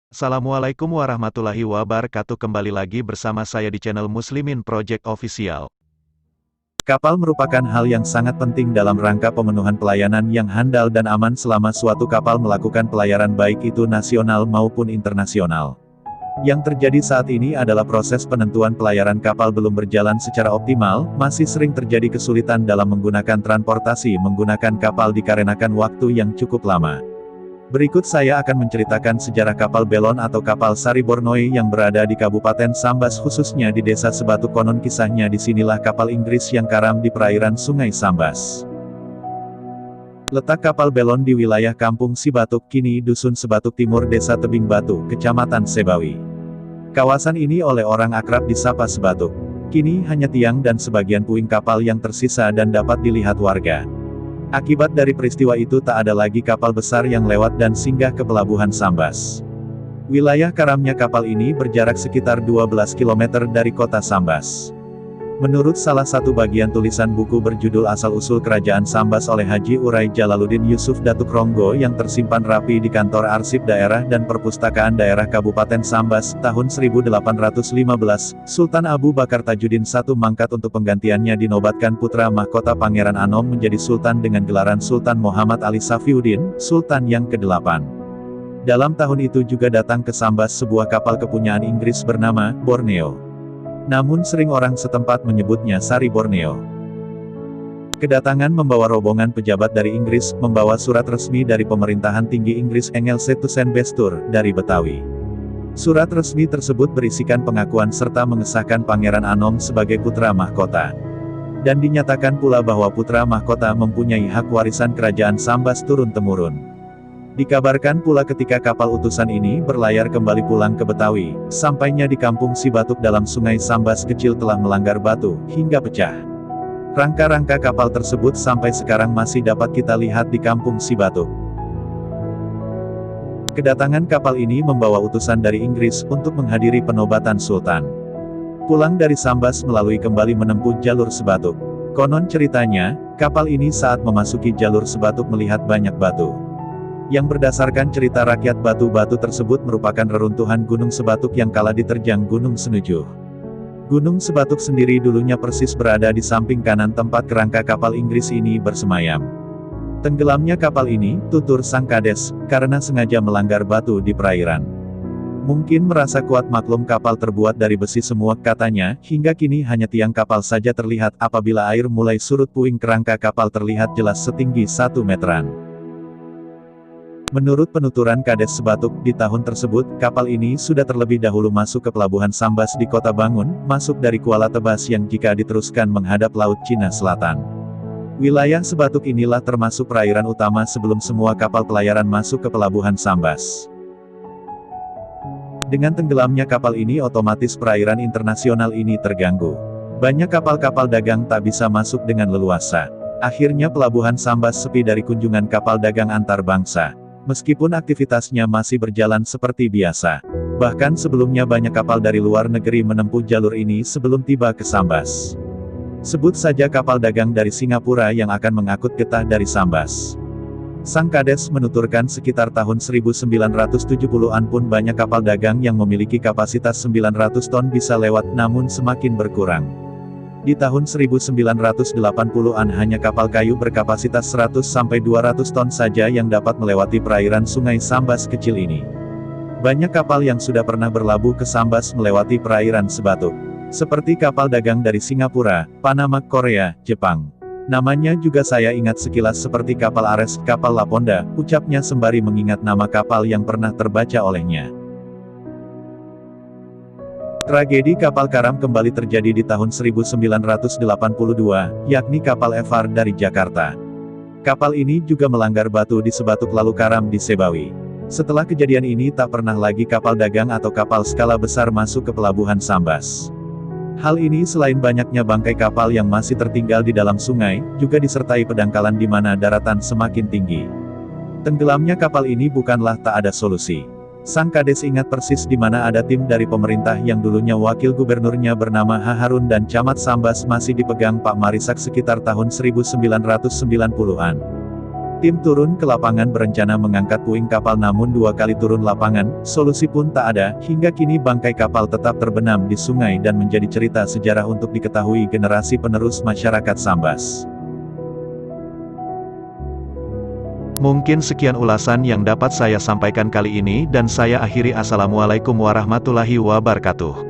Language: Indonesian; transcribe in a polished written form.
Assalamualaikum warahmatullahi wabarakatuh. Kembali lagi bersama saya di channel Muslimin Project Official. Kapal merupakan hal yang sangat penting dalam rangka pemenuhan pelayanan yang handal dan aman selama suatu kapal melakukan pelayaran baik itu nasional maupun internasional. Yang terjadi saat ini adalah proses penentuan pelayaran kapal belum berjalan secara optimal, masih sering terjadi kesulitan dalam menggunakan transportasi menggunakan kapal dikarenakan waktu yang cukup lama. Berikut saya akan menceritakan sejarah kapal Belon atau kapal Sari Borneo yang berada di Kabupaten Sambas khususnya di Desa Sebatuk. Konon kisahnya disinilah kapal Inggris yang karam di perairan Sungai Sambas. Letak kapal Belon di wilayah Kampung Sibatuk, kini Dusun Sebatuk Timur, Desa Tebing Batu, Kecamatan Sebawi. Kawasan ini oleh orang akrab disapa Sebatuk. Kini hanya tiang dan sebagian puing kapal yang tersisa dan dapat dilihat warga. Akibat dari peristiwa itu tak ada lagi kapal besar yang lewat dan singgah ke pelabuhan Sambas. Wilayah karamnya kapal ini berjarak sekitar 12 km dari kota Sambas. Menurut salah satu bagian tulisan buku berjudul Asal-Usul Kerajaan Sambas oleh Haji Urai Jalaluddin Yusuf Datuk Ronggo yang tersimpan rapi di Kantor Arsip Daerah dan Perpustakaan Daerah Kabupaten Sambas, tahun 1815, Sultan Abu Bakar Tajuddin I mangkat untuk penggantiannya dinobatkan putra mahkota Pangeran Anom menjadi Sultan dengan gelaran Sultan Muhammad Ali Safiuddin, Sultan yang ke-8. Dalam tahun itu juga datang ke Sambas sebuah kapal kepunyaan Inggris bernama Borneo. Namun sering orang setempat menyebutnya Sari Borneo. Kedatangan membawa rombongan pejabat dari Inggris, membawa surat resmi dari pemerintahan tinggi Inggris Engelse Tusen Bestur, dari Betawi. Surat resmi tersebut berisikan pengakuan serta mengesahkan Pangeran Anom sebagai putra mahkota. Dan dinyatakan pula bahwa putra mahkota mempunyai hak warisan kerajaan Sambas turun-temurun. Dikabarkan pula ketika kapal utusan ini berlayar kembali pulang ke Betawi, sampainya di Kampung Sibatuk dalam Sungai Sambas kecil telah melanggar batu, hingga pecah. Rangka-rangka kapal tersebut sampai sekarang masih dapat kita lihat di Kampung Sibatuk. Kedatangan kapal ini membawa utusan dari Inggris untuk menghadiri penobatan Sultan. Pulang dari Sambas melalui kembali menempuh jalur Sebatuk. Konon ceritanya, kapal ini saat memasuki jalur Sebatuk melihat banyak batu. Yang berdasarkan cerita rakyat, batu-batu tersebut merupakan reruntuhan Gunung Sebatuk yang kala diterjang Gunung Senujuh. Gunung Sebatuk sendiri dulunya persis berada di samping kanan tempat kerangka kapal Inggris ini bersemayam. Tenggelamnya kapal ini, tutur sang kades, karena sengaja melanggar batu di perairan. Mungkin merasa kuat maklum kapal terbuat dari besi semua, katanya, hingga kini hanya tiang kapal saja terlihat, apabila air mulai surut puing kerangka kapal terlihat jelas setinggi 1 meteran. Menurut penuturan Kades Sebatuk, di tahun tersebut, kapal ini sudah terlebih dahulu masuk ke pelabuhan Sambas di Kota Bangun, masuk dari Kuala Tebas yang jika diteruskan menghadap Laut Cina Selatan. Wilayah Sebatuk inilah termasuk perairan utama sebelum semua kapal pelayaran masuk ke pelabuhan Sambas. Dengan tenggelamnya kapal ini otomatis perairan internasional ini terganggu. Banyak kapal-kapal dagang tak bisa masuk dengan leluasa. Akhirnya pelabuhan Sambas sepi dari kunjungan kapal dagang antar bangsa. Meskipun aktivitasnya masih berjalan seperti biasa. Bahkan sebelumnya banyak kapal dari luar negeri menempuh jalur ini sebelum tiba ke Sambas. Sebut saja kapal dagang dari Singapura yang akan mengangkut getah dari Sambas. Sang Kades menuturkan sekitar tahun 1970-an pun banyak kapal dagang yang memiliki kapasitas 900 ton bisa lewat, namun semakin berkurang. Di tahun 1980-an hanya kapal kayu berkapasitas 100-200 ton saja yang dapat melewati perairan Sungai Sambas kecil ini. Banyak kapal yang sudah pernah berlabuh ke Sambas melewati perairan Sebatuk. Seperti kapal dagang dari Singapura, Panama, Korea, Jepang. Namanya juga saya ingat sekilas seperti kapal Ares, kapal Laponda, ucapnya sembari mengingat nama kapal yang pernah terbaca olehnya. Tragedi kapal karam kembali terjadi di tahun 1982, yakni kapal Evar dari Jakarta. Kapal ini juga melanggar batu di Sebatuk lalu karam di Sebawi. Setelah kejadian ini tak pernah lagi kapal dagang atau kapal skala besar masuk ke pelabuhan Sambas. Hal ini selain banyaknya bangkai kapal yang masih tertinggal di dalam sungai, juga disertai pedangkalan di mana daratan semakin tinggi. Tenggelamnya kapal ini bukanlah tak ada solusi. Sang Kades ingat persis di mana ada tim dari pemerintah yang dulunya wakil gubernurnya bernama H. Harun dan camat Sambas masih dipegang Pak Marisak sekitar tahun 1990-an. Tim turun ke lapangan berencana mengangkat puing kapal namun 2 kali turun lapangan, solusi pun tak ada, hingga kini bangkai kapal tetap terbenam di sungai dan menjadi cerita sejarah untuk diketahui generasi penerus masyarakat Sambas. Mungkin sekian ulasan yang dapat saya sampaikan kali ini dan saya akhiri. Assalamualaikum warahmatullahi wabarakatuh.